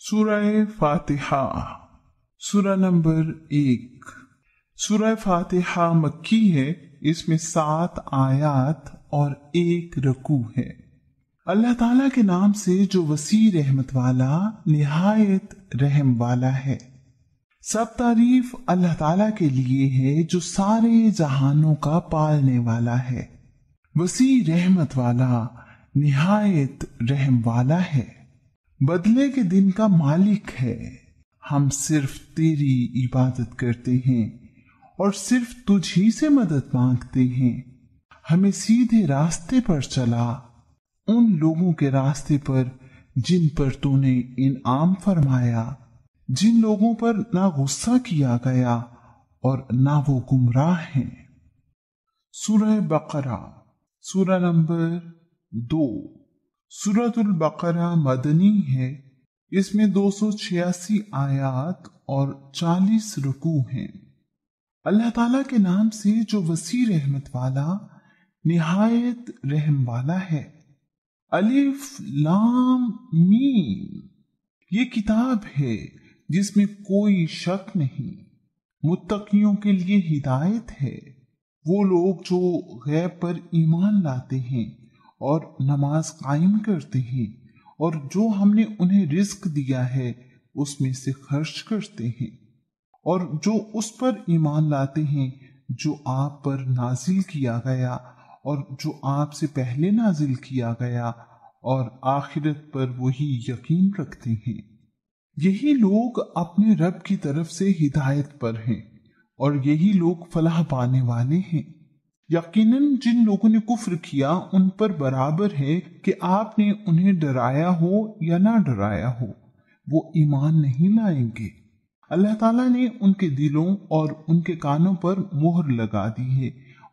سورہ فاتحہ سورہ نمبر 1۔ سورہ فاتحہ مکی ہے، اس میں 7 آیات اور 1 رکوع ہے۔ اللہ تعالیٰ کے نام سے جو وسیع رحمت والا، نہایت رحم والا ہے۔ سب تعریف اللہ تعالیٰ کے لیے ہے جو سارے جہانوں کا پالنے والا ہے، وسیع رحمت والا، نہایت رحم والا ہے، بدلے کے دن کا مالک ہے۔ ہم صرف تیری عبادت کرتے ہیں اور صرف تجھ ہی سے مدد مانگتے ہیں۔ ہمیں سیدھے راستے پر چلا، ان لوگوں کے راستے پر جن پر تو نے انعام فرمایا، جن لوگوں پر نہ غصہ کیا گیا اور نہ وہ گمراہ ہیں۔ سورہ بقرہ سورہ نمبر 2۔ سورۃ البقرہ مدنی ہے، اس میں 286 آیات اور 40 رکوع ہیں۔ اللہ تعالیٰ کے نام سے جو وسیع رحمت والا، نہایت رحم والا ہے۔ الف لام میم، یہ کتاب ہے جس میں کوئی شک نہیں، متقیوں کے لیے ہدایت ہے۔ وہ لوگ جو غیب پر ایمان لاتے ہیں اور نماز قائم کرتے ہیں، اور جو ہم نے انہیں رزق دیا ہے اس میں سے خرچ کرتے ہیں، اور جو اس پر ایمان لاتے ہیں جو آپ پر نازل کیا گیا اور جو آپ سے پہلے نازل کیا گیا، اور آخرت پر وہی یقین رکھتے ہیں۔ یہی لوگ اپنے رب کی طرف سے ہدایت پر ہیں، اور یہی لوگ فلاح پانے والے ہیں۔ یقیناً جن لوگوں نے کفر کیا ان پر برابر ہے کہ آپ نے انہیں ڈرایا ہو یا نہ ڈرایا ہو، وہ ایمان نہیں لائیں گے۔ اللہ تعالیٰ نے ان کے دلوں اور ان کے کانوں پر مہر لگا دی ہے،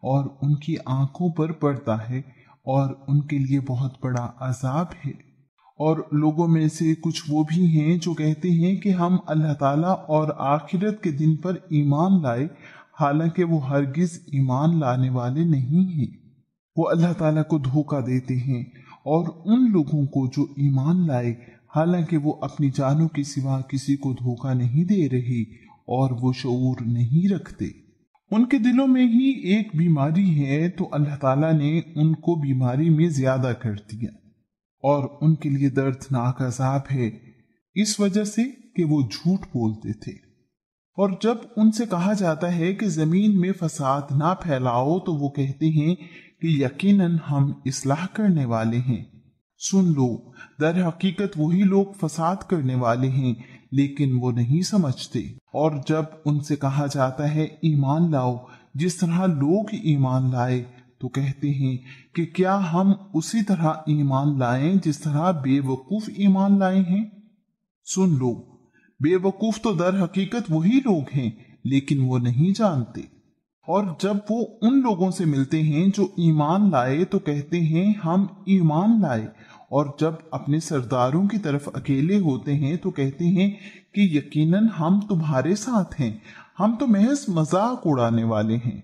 اور ان کی آنکھوں پر پردہ ہے، اور ان کے لیے بہت بڑا عذاب ہے۔ اور لوگوں میں سے کچھ وہ بھی ہیں جو کہتے ہیں کہ ہم اللہ تعالیٰ اور آخرت کے دن پر ایمان لائے، حالانکہ وہ ہرگز ایمان لانے والے نہیں ہیں۔ وہ اللہ تعالیٰ کو دھوکہ دیتے ہیں، اور ان لوگوں کو جو ایمان لائے حالانکہ وہ اپنی جانوں کے سوا کسی کو دھوکہ نہیں دے رہے، اور وہ شعور نہیں رکھتے۔ ان کے دلوں میں ہی ایک بیماری ہے، تو اللہ تعالیٰ نے ان کو بیماری میں زیادہ کر دیا، اور ان کے لیے دردناک عذاب ہے، اس وجہ سے کہ وہ جھوٹ بولتے تھے۔ اور جب ان سے کہا جاتا ہے کہ زمین میں فساد نہ پھیلاؤ، تو وہ کہتے ہیں کہ یقیناً ہم اصلاح کرنے والے ہیں۔ سن لو، در حقیقت وہی لوگ فساد کرنے والے ہیں، لیکن وہ نہیں سمجھتے۔ اور جب ان سے کہا جاتا ہے ایمان لاؤ جس طرح لوگ ایمان لائے، تو کہتے ہیں کہ کیا ہم اسی طرح ایمان لائیں جس طرح بے وقوف ایمان لائے ہیں؟ سن لو، بے وقوف تو در حقیقت وہی لوگ ہیں، لیکن وہ نہیں جانتے۔ اور جب وہ ان لوگوں سے ملتے ہیں جو ایمان لائے تو کہتے ہیں ہم ایمان لائے، اور جب اپنے سرداروں کی طرف اکیلے ہوتے ہیں تو کہتے ہیں کہ یقیناً ہم تمہارے ساتھ ہیں، ہم تو محض مذاق اڑانے والے ہیں۔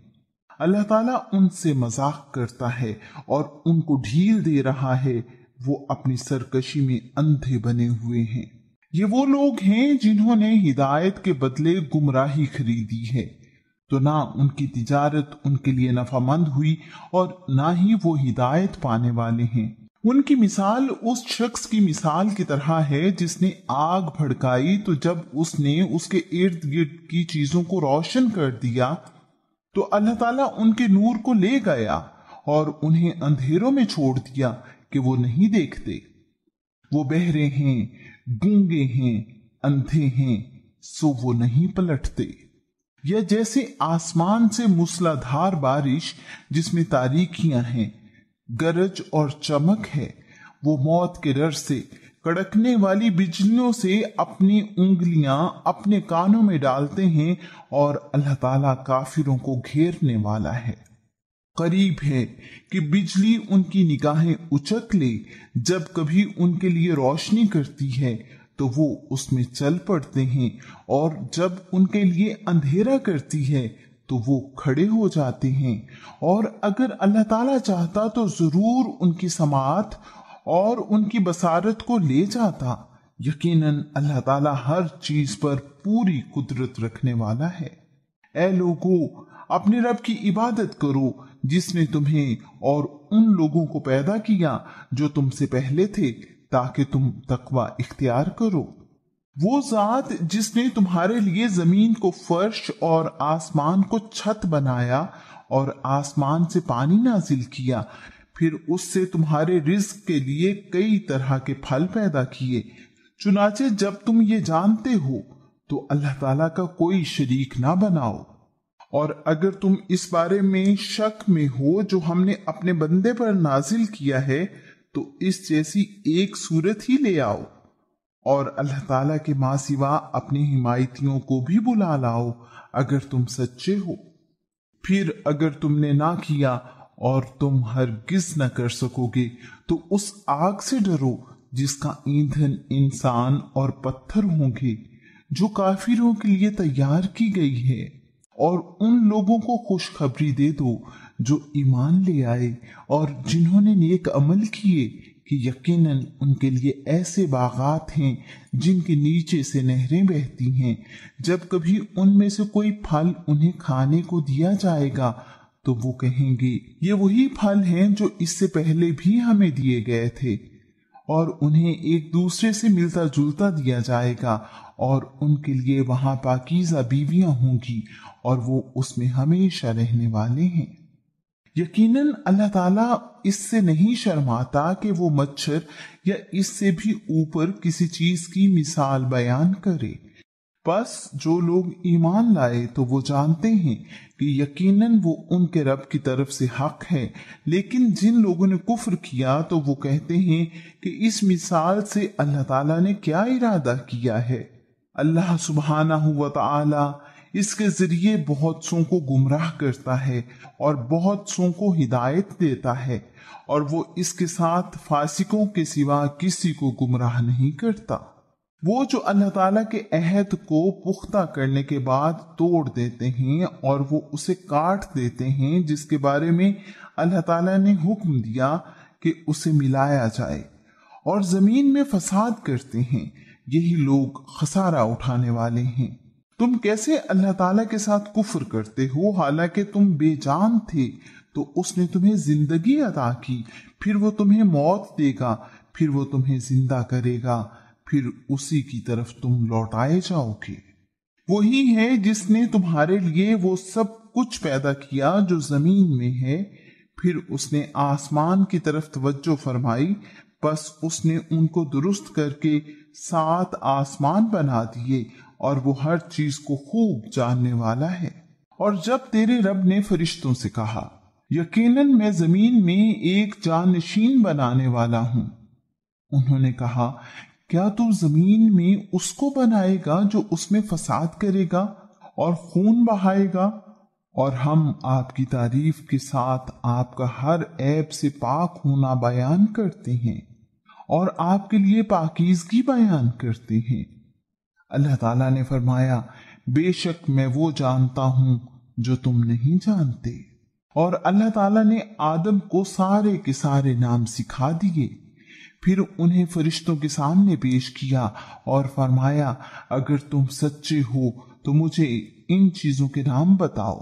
اللہ تعالیٰ ان سے مذاق کرتا ہے اور ان کو ڈھیل دے رہا ہے، وہ اپنی سرکشی میں اندھے بنے ہوئے ہیں۔ یہ وہ لوگ ہیں جنہوں نے ہدایت کے بدلے گمراہی خریدی ہے، تو نہ ان کی تجارت ان کے لیے نفع مند ہوئی اور نہ ہی وہ ہدایت پانے والے ہیں۔ ان کی مثال اس شخص کی مثال کی طرح ہے جس نے آگ بھڑکائی، تو جب اس نے اس کے ارد گرد کی چیزوں کو روشن کر دیا تو اللہ تعالیٰ ان کے نور کو لے گیا اور انہیں اندھیروں میں چھوڑ دیا کہ وہ نہیں دیکھتے۔ وہ بہرے ہیں، گونگے ہیں، اندھے ہیں، سو وہ نہیں پلٹتے۔ یا جیسے آسمان سے موسلا دھار بارش جس میں تاریکیاں ہیں، گرج اور چمک ہے، وہ موت کے ڈر سے، کڑکنے والی بجلیوں سے اپنی انگلیاں اپنے کانوں میں ڈالتے ہیں، اور اللہ تعالیٰ کافروں کو گھیرنے والا ہے۔ قریب ہے کہ بجلی ان کی نگاہیں اچک لے، جب کبھی ان کے لیے روشنی کرتی ہے تو وہ اس میں چل پڑتے ہیں، اور جب ان کے لیے اندھیرا کرتی ہے تو وہ کھڑے ہو جاتے ہیں۔ اور اگر اللہ تعالیٰ چاہتا تو ضرور ان کی سماعت اور ان کی بصارت کو لے جاتا، یقیناً اللہ تعالیٰ ہر چیز پر پوری قدرت رکھنے والا ہے۔ اے لوگو، اپنے رب کی عبادت کرو جس نے تمہیں اور ان لوگوں کو پیدا کیا جو تم سے پہلے تھے، تاکہ تم تقوی اختیار کرو۔ وہ ذات جس نے تمہارے لیے زمین کو فرش اور آسمان کو چھت بنایا اور آسمان سے پانی نازل کیا، پھر اس سے تمہارے رزق کے لیے کئی طرح کے پھل پیدا کیے۔ چنانچہ جب تم یہ جانتے ہو تو اللہ تعالیٰ کا کوئی شریک نہ بناؤ، اور اگر تم اس بارے میں شک میں ہو جو ہم نے اپنے بندے پر نازل کیا ہے تو اس جیسی ایک صورت ہی لے آؤ، اور اللہ تعالیٰ کے ماں سوا اپنے حمایتیوں کو بھی بلا لاؤ اگر تم سچے ہو۔ پھر اگر تم نے نہ کیا اور تم ہرگز نہ کر سکو گے تو اس آگ سے ڈرو جس کا ایندھن انسان اور پتھر ہوں گے، جو کافروں کے لیے تیار کی گئی ہے، اور ان لوگوں کو خوشخبری دے دو جو ایمان لے آئے اور جنہوں نے نیک عمل کیے کہ یقیناً ان کے لیے ایسے باغات ہیں جن کے نیچے سے نہریں بہتی ہیں۔ جب کبھی ان میں سے کوئی پھل انہیں کھانے کو دیا جائے گا تو وہ کہیں گے یہ وہی پھل ہیں جو اس سے پہلے بھی ہمیں دیے گئے تھے، اور انہیں ایک دوسرے سے ملتا جلتا دیا جائے گا، اور ان کے لیے وہاں پاکیزہ بیویاں ہوں گی اور وہ اس میں ہمیشہ رہنے والے ہیں۔ یقیناً اللہ تعالیٰ اس سے نہیں شرماتا کہ وہ مچھر یا اس سے بھی اوپر کسی چیز کی مثال بیان کرے۔ بس جو لوگ ایمان لائے تو وہ جانتے ہیں کہ یقیناً وہ ان کے رب کی طرف سے حق ہے، لیکن جن لوگوں نے کفر کیا تو وہ کہتے ہیں کہ اس مثال سے اللہ تعالیٰ نے کیا ارادہ کیا ہے۔ اللہ سبحانہ و تعالی اس کے ذریعے بہت سوں کو گمراہ کرتا ہے اور بہت سوں کو ہدایت دیتا ہے، اور وہ اس کے ساتھ فاسقوں کے سوا کسی کو گمراہ نہیں کرتا۔ وہ جو اللہ تعالیٰ کے عہد کو پختہ کرنے کے بعد توڑ دیتے ہیں اور وہ اسے کاٹ دیتے ہیں جس کے بارے میں اللہ تعالیٰ نے حکم دیا کہ اسے ملایا جائے، اور زمین میں فساد کرتے ہیں، یہی لوگ خسارہ اٹھانے والے ہیں۔ تم کیسے اللہ تعالیٰ کے ساتھ کفر کرتے ہو حالانکہ تم بے جان تھے تو اس نے تمہیں زندگی عطا کی، پھر وہ تمہیں موت دے گا، پھر وہ تمہیں زندہ کرے گا، پھر اسی کی طرف تم لوٹائے جاؤ گے۔ وہی ہے جس نے تمہارے لیے وہ سب کچھ پیدا کیا جو زمین میں ہے، پھر اس نے آسمان کی طرف توجہ فرمائی، بس اس نے ان کو درست کر کے 7 آسمان بنا دیے، اور وہ ہر چیز کو خوب جاننے والا ہے۔ اور جب تیرے رب نے فرشتوں سے کہا یقیناً میں زمین میں ایک جانشین بنانے والا ہوں، انہوں نے کہا کیا تو زمین میں اس کو بنائے گا جو اس میں فساد کرے گا اور خون بہائے گا؟ اور ہم آپ کی تعریف کے ساتھ آپ کا ہر عیب سے پاک ہونا بیان کرتے ہیں اور آپ کے لیے پاکیزگی بیان کرتے ہیں۔ اللہ تعالیٰ نے فرمایا بے شک میں وہ جانتا ہوں جو تم نہیں جانتے۔ اور اللہ تعالیٰ نے آدم کو سارے کے سارے نام سکھا دیے، پھر انہیں فرشتوں کے سامنے پیش کیا اور فرمایا اگر تم سچے ہو تو مجھے ان چیزوں کے نام بتاؤ۔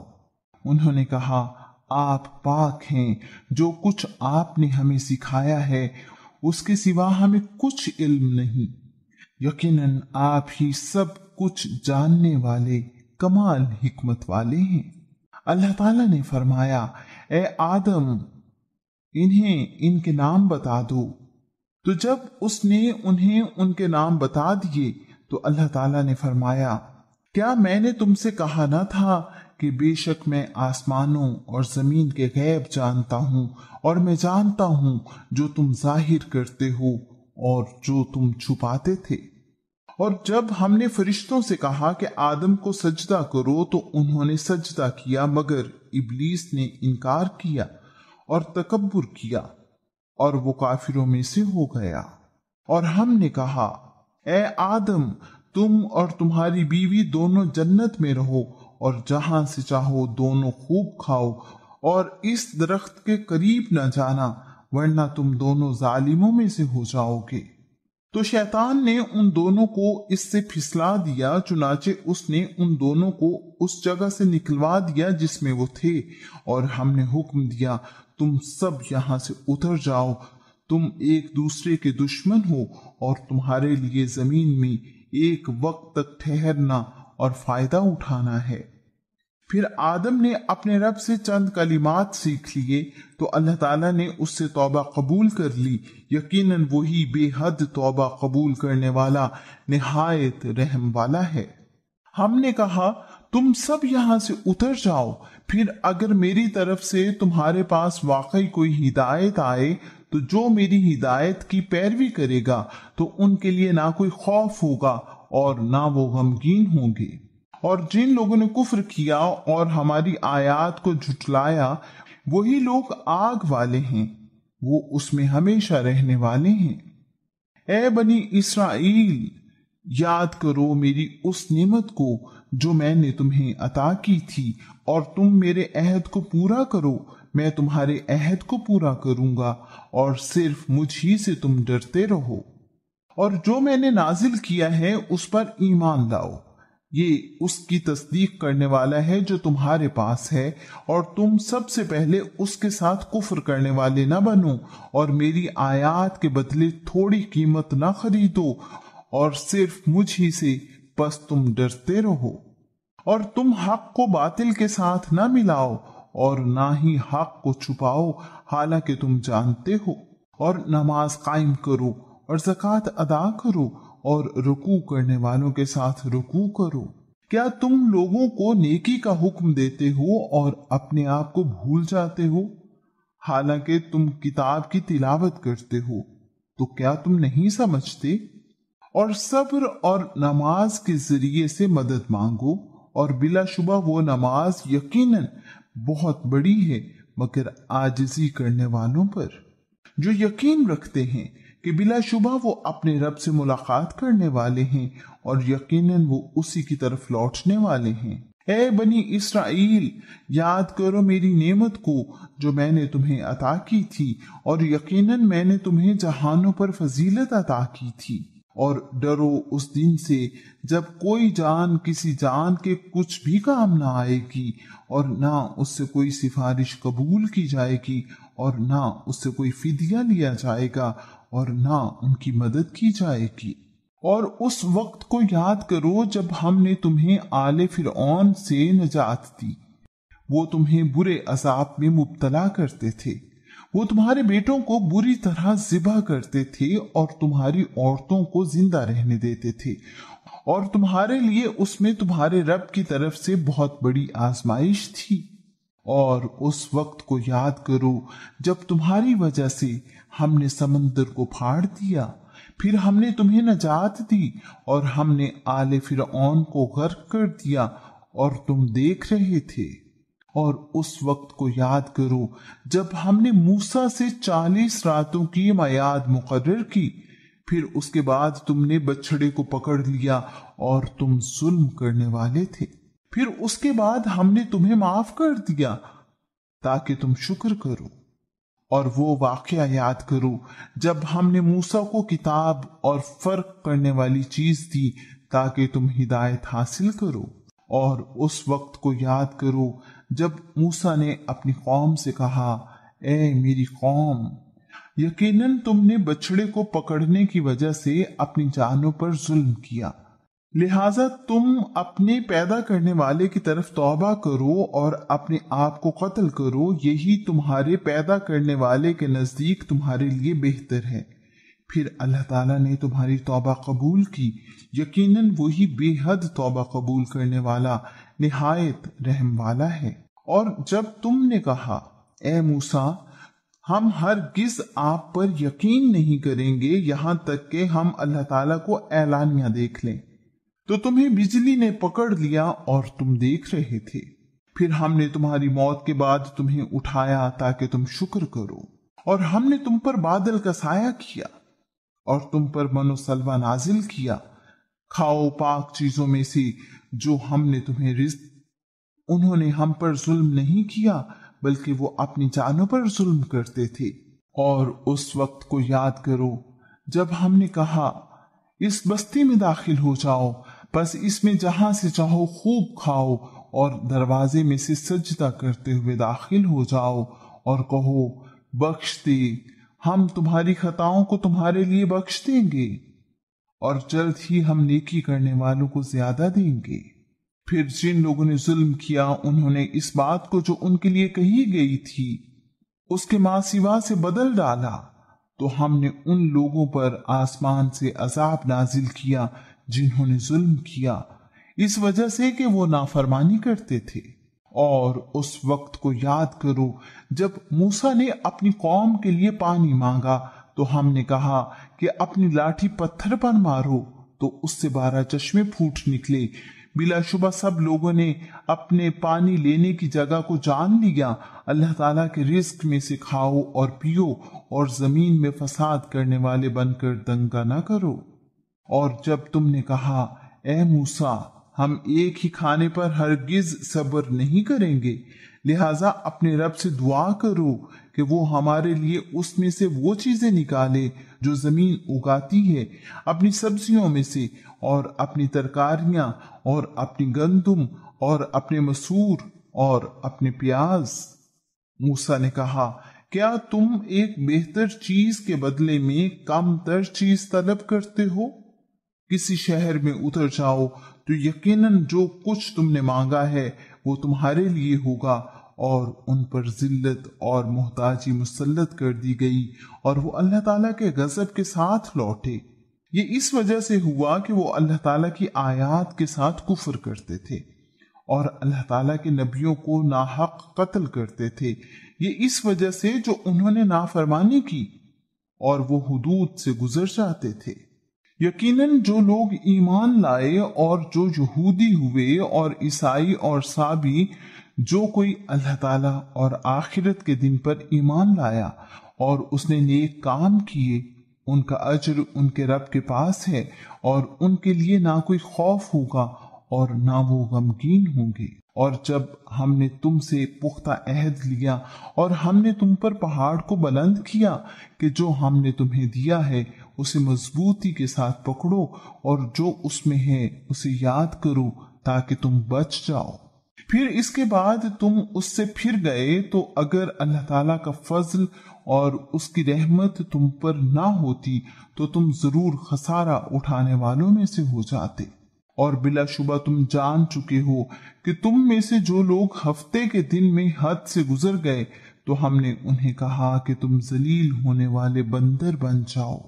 انہوں نے کہا آپ پاک ہیں، جو کچھ آپ نے ہمیں سکھایا ہے اس کے سوا ہمیں کچھ علم نہیں، یقیناً آپ ہی سب کچھ جاننے والے کمال حکمت والے ہیں۔ اللہ تعالیٰ نے فرمایا اے آدم انہیں ان کے نام بتا دو۔ تو جب اس نے انہیں ان کے نام بتا دیے تو اللہ تعالیٰ نے فرمایا کیا میں نے تم سے کہا نہ تھا کہ بے شک میں آسمانوں اور زمین کے غیب جانتا ہوں، اور میں جانتا ہوں جو تم ظاہر کرتے ہو اور جو تم چھپاتے تھے۔ اور جب ہم نے فرشتوں سے کہا کہ آدم کو سجدہ کرو تو انہوں نے سجدہ کیا، مگر ابلیس نے انکار کیا اور تکبر کیا اور وہ کافروں میں سے ہو گیا۔ اور ہم نے کہا اے آدم تم اور تمہاری بیوی دونوں جنت میں رہو اور جہاں سے چاہو دونوں خوب کھاؤ، اور اس درخت کے قریب نہ جانا ورنہ تم دونوں ظالموں میں سے ہو جاؤ گے۔ تو شیطان نے ان دونوں کو اس سے پھسلا دیا، چنانچہ اس نے ان دونوں کو اس جگہ سے نکلوا دیا جس میں وہ تھے، اور ہم نے حکم دیا تم سب یہاں سے اتر جاؤ، تم ایک دوسرے کے دشمن ہو، اور تمہارے لیے زمین میں ایک وقت تک ٹھہرنا اور فائدہ اٹھانا ہے۔ پھر آدم نے اپنے رب سے چند کلمات سیکھ لیے تو اللہ تعالیٰ نے اس سے توبہ قبول کر لی، یقیناً وہی بے حد توبہ قبول کرنے والا، نہایت رحم والا ہے۔ ہم نے کہا تم سب یہاں سے اتر جاؤ، پھر اگر میری طرف سے تمہارے پاس واقعی کوئی ہدایت آئے تو جو میری ہدایت کی پیروی کرے گا تو ان کے لیے نہ کوئی خوف ہوگا اور نہ وہ غمگین ہوں گے، اور جن لوگوں نے کفر کیا اور ہماری آیات کو جھٹلایا وہی لوگ آگ والے ہیں، وہ اس میں ہمیشہ رہنے والے ہیں۔ اے بنی اسرائیل، یاد کرو میری اس نعمت کو جو میں نے تمہیں عطا کی تھی، اور تم میرے عہد کو پورا کرو، میں تمہارے عہد کو پورا کروں گا، اور صرف مجھ ہی سے تم ڈرتے رہو، اور جو میں نے نازل کیا ہے اس پر ایمان لاؤ، یہ اس کی تصدیق کرنے والا ہے جو تمہارے پاس ہے، اور تم سب سے پہلے اس کے ساتھ کفر کرنے والے نہ بنو، اور میری آیات کے بدلے تھوڑی قیمت نہ خریدو، اور صرف مجھ ہی سے پس تم ڈرتے رہو، اور تم حق کو باطل کے ساتھ نہ ملاؤ اور نہ ہی حق کو چھپاؤ، حالانکہ تم جانتے ہو، اور نماز قائم کرو اور زکوٰۃ ادا کرو، اور رکوع کرنے والوں کے ساتھ رکوع کرو۔ کیا تم لوگوں کو نیکی کا حکم دیتے ہو اور اپنے آپ کو بھول جاتے ہو؟ حالانکہ تم کتاب کی تلاوت کرتے ہو، تو کیا تم نہیں سمجھتے؟ اور صبر اور نماز کے ذریعے سے مدد مانگو، اور بلا شبہ وہ نماز یقیناً بہت بڑی ہے مگر عاجزی کرنے والوں پر، جو یقین رکھتے ہیں کہ بلا شبہ وہ اپنے رب سے ملاقات کرنے والے ہیں، اور یقیناً وہ اسی کی طرف لوٹنے والے ہیں۔ اے بنی اسرائیل، یاد کرو میری نعمت کو جو میں نے تمہیں عطا کی تھی، اور یقیناً میں نے تمہیں جہانوں پر فضیلت عطا کی تھی، اور ڈرو اس دن سے جب کوئی جان کسی جان کے کچھ بھی کام نہ آئے گی، اور نہ اس سے کوئی سفارش قبول کی جائے گی، اور نہ اس سے کوئی فدیہ لیا جائے گا، اور نہ ان کی مدد کی جائے گی۔ اور اس وقت کو یاد کرو جب ہم نے تمہیں آل فرعون سے نجات دی، وہ تمہیں برے عذاب میں مبتلا کرتے تھے، وہ تمہارے بیٹوں کو بری طرح ذبح کرتے تھے اور تمہاری عورتوں کو زندہ رہنے دیتے تھے، اور تمہارے لیے اس میں تمہارے رب کی طرف سے بہت بڑی آزمائش تھی۔ اور اس وقت کو یاد کرو جب تمہاری وجہ سے ہم نے سمندر کو پھاڑ دیا، پھر ہم نے تمہیں نجات دی، اور ہم نے آل فرعون کو غرق کر دیا اور تم دیکھ رہے تھے۔ اور اس وقت کو یاد کرو جب ہم نے موسیٰ سے 40 راتوں کی میعاد مقرر کی، پھر اس کے بعد تم نے بچڑے کو پکڑ لیا اور تم ظلم کرنے والے تھے، پھر اس کے بعد ہم نے تمہیں معاف کر دیا تاکہ تم شکر کرو۔ اور وہ واقعہ یاد کرو جب ہم نے موسیٰ کو کتاب اور فرق کرنے والی چیز دی تاکہ تم ہدایت حاصل کرو۔ اور اس وقت کو یاد کرو جب موسیٰ نے اپنی قوم سے کہا، اے میری قوم، یقیناً تم نے بچڑے کو پکڑنے کی وجہ سے اپنی جانوں پر ظلم کیا، لہٰذا تم اپنے پیدا کرنے والے کی طرف توبہ کرو اور اپنے آپ کو قتل کرو، یہی تمہارے پیدا کرنے والے کے نزدیک تمہارے لیے بہتر ہے۔ پھر اللہ تعالیٰ نے تمہاری توبہ قبول کی، یقیناً وہی بے حد توبہ قبول کرنے والا، نہایت رحم والا ہے۔ اور جب تم نے کہا، اے موسیٰ، ہم ہرگز آپ پر یقین نہیں کریں گے یہاں تک کہ ہم اللہ تعالیٰ کو اعلانیہ دیکھ لیں، تو تمہیں بجلی نے پکڑ لیا اور تم دیکھ رہے تھے، پھر ہم نے تمہاری موت کے بعد تمہیں اٹھایا تاکہ تم شکر کرو، اور ہم نے تم پر بادل کا سایہ کیا اور تم پر من و سلوہ نازل کیا، کھاؤ پاک چیزوں میں سے جو ہم نے تمہیں رزق۔ انہوں نے ہم پر ظلم نہیں کیا بلکہ وہ اپنی جانوں پر ظلم کرتے تھے۔ اور اس وقت کو یاد کرو جب ہم نے کہا اس بستی میں داخل ہو جاؤ، بس اس میں جہاں سے چاہو خوب کھاؤ اور دروازے میں سے سجدہ کرتے ہوئے داخل ہو جاؤ اور کہو بخش دے، ہم تمہاری خطاؤں کو تمہارے لیے بخش دیں گے اور جلد ہی ہم نیکی کرنے والوں کو زیادہ دیں گے۔ پھر جن لوگوں نے ظلم کیا انہوں نے اس بات کو جو ان کے لیے کہی گئی تھی اس کے ماں سوا سے بدل ڈالا، تو ہم نے ان لوگوں پر آسمان سے عذاب نازل کیا جنہوں نے ظلم کیا، اس وجہ سے کہ وہ نافرمانی کرتے تھے۔ اور اس وقت کو یاد کرو جب موسیٰ نے اپنی قوم کے لیے پانی مانگا تو ہم نے کہا کہ اپنی لاٹھی پتھر پر مارو، تو اس سے 12 چشمے پھوٹ نکلے۔ بلا شبہ سب لوگوں نے اپنے پانی لینے کی جگہ کو جان لیا۔ اللہ تعالیٰ کے رزق میں سے کھاؤ اور پیو اور زمین میں فساد کرنے والے بن کر دنگا نہ کرو۔ اور جب تم نے کہا اے موسیٰ ہم ایک ہی کھانے پر ہرگز صبر نہیں کریں گے، لہٰذا اپنے رب سے دعا کرو کہ وہ ہمارے لیے اس میں سے وہ چیزیں نکالے جو زمین اگاتی ہے، اپنی سبزیوں میں سے اور اپنی ترکاریاں اور اپنی گندم اور اپنے مسور اور اپنے پیاز۔ موسیٰ نے کہا کیا تم ایک بہتر چیز کے بدلے میں کم تر چیز طلب کرتے ہو؟ کسی شہر میں اتر جاؤ تو یقیناً جو کچھ تم نے مانگا ہے وہ تمہارے لیے ہوگا، اور ان پر ذلت اور محتاجی مسلط کر دی گئی اور وہ اللہ تعالیٰ کے غضب کے ساتھ لوٹے۔ یہ اس وجہ سے ہوا کہ وہ اللہ تعالیٰ کی آیات کے ساتھ کفر کرتے تھے اور اللہ تعالیٰ کے نبیوں کو ناحق قتل کرتے تھے، یہ اس وجہ سے جو انہوں نے نافرمانی کی اور وہ حدود سے گزر جاتے تھے۔ یقیناً جو لوگ ایمان لائے اور جو یہودی ہوئے اور عیسائی اور سابی، جو کوئی اللہ تعالیٰ اور آخرت کے دن پر ایمان لایا اور اس نے نیک کام کیے، ان کا اجر ان کے رب کے پاس ہے اور ان کے لیے نہ کوئی خوف ہوگا اور نہ وہ غمگین ہوں گے۔ اور جب ہم نے تم سے پختہ عہد لیا اور ہم نے تم پر پہاڑ کو بلند کیا کہ جو ہم نے تمہیں دیا ہے اسے مضبوطی کے ساتھ پکڑو اور جو اس میں ہے اسے یاد کرو تاکہ تم بچ جاؤ۔ پھر اس کے بعد تم اس سے پھر گئے تو اگر اللہ تعالیٰ کا فضل اور اس کی رحمت تم پر نہ ہوتی تو تم ضرور خسارہ اٹھانے والوں میں سے ہو جاتے۔ اور بلا شبہ تم جان چکے ہو کہ تم میں سے جو لوگ ہفتے کے دن میں حد سے گزر گئے تو ہم نے انہیں کہا کہ تم ذلیل ہونے والے بندر بن جاؤ۔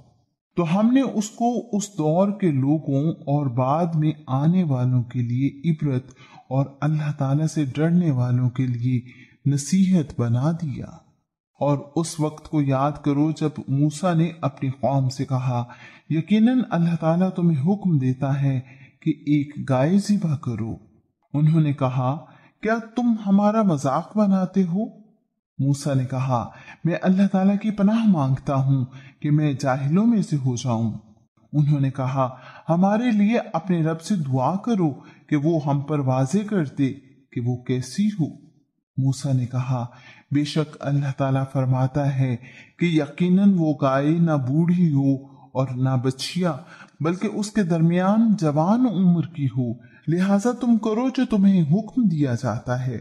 تو ہم نے اس کو اس دور کے لوگوں اور بعد میں آنے والوں کے لیے عبرت اور اللہ تعالیٰ سے ڈرنے والوں کے لیے نصیحت بنا دیا۔ اور اس وقت کو یاد کرو جب موسیٰ نے اپنی قوم سے کہا یقیناً اللہ تعالیٰ تمہیں حکم دیتا ہے کہ ایک گائے ذبح کرو۔ انہوں نے کہا کیا تم ہمارا مذاق بناتے ہو؟ موسیٰ نے کہا میں اللہ تعالیٰ کی پناہ مانگتا ہوں کہ میں جاہلوں میں سے ہو جاؤں۔ انہوں نے کہا ہمارے لیے اپنے رب سے دعا کرو کہ وہ ہم پر واضح کر دے کہ وہ کیسی ہو۔ موسیٰ نے کہا بے شک اللہ تعالیٰ فرماتا ہے کہ یقیناً وہ گائے نہ بوڑھی ہو اور نہ بچیا بلکہ اس کے درمیان جوان عمر کی ہو، لہٰذا تم کرو جو تمہیں حکم دیا جاتا ہے۔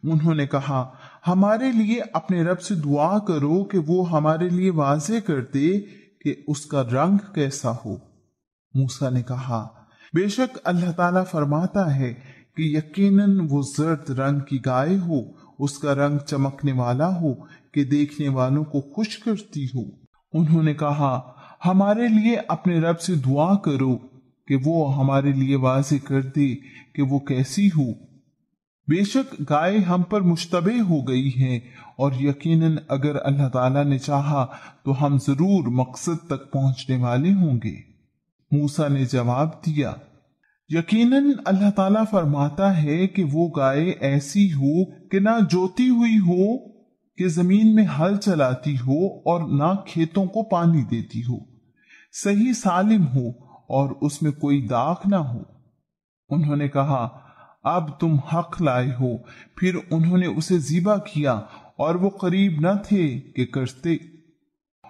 انہوں نے کہا ہمارے لیے اپنے رب سے دعا کرو کہ وہ ہمارے لیے واضح کر دے کہ اس کا رنگ کیسا ہو۔ موسیٰ نے کہا بے شک اللہ تعالیٰ فرماتا ہے کہ یقیناً وہ زرد رنگ کی گائے ہو، اس کا رنگ چمکنے والا ہو کہ دیکھنے والوں کو خوش کرتی ہو۔ انہوں نے کہا ہمارے لیے اپنے رب سے دعا کرو کہ وہ ہمارے لیے واضح کر دے کہ وہ کیسی ہو۔ بے شک گائے ہم پر مشتبہ ہو گئی ہے اور یقیناً اگر اللہ تعالیٰ نے چاہا تو ہم ضرور مقصد تک پہنچنے والے ہوں گے۔ موسیٰ نے جواب دیا یقیناً اللہ تعالیٰ فرماتا ہے کہ وہ گائے ایسی ہو کہ نہ جوتی ہوئی ہو کہ زمین میں ہل چلاتی ہو اور نہ کھیتوں کو پانی دیتی ہو، صحیح سالم ہو اور اس میں کوئی داغ نہ ہو۔ انہوں نے کہا اب تم حق لائے ہو۔ پھر انہوں نے اسے ذبح کیا اور وہ قریب نہ تھے کہ کرتے۔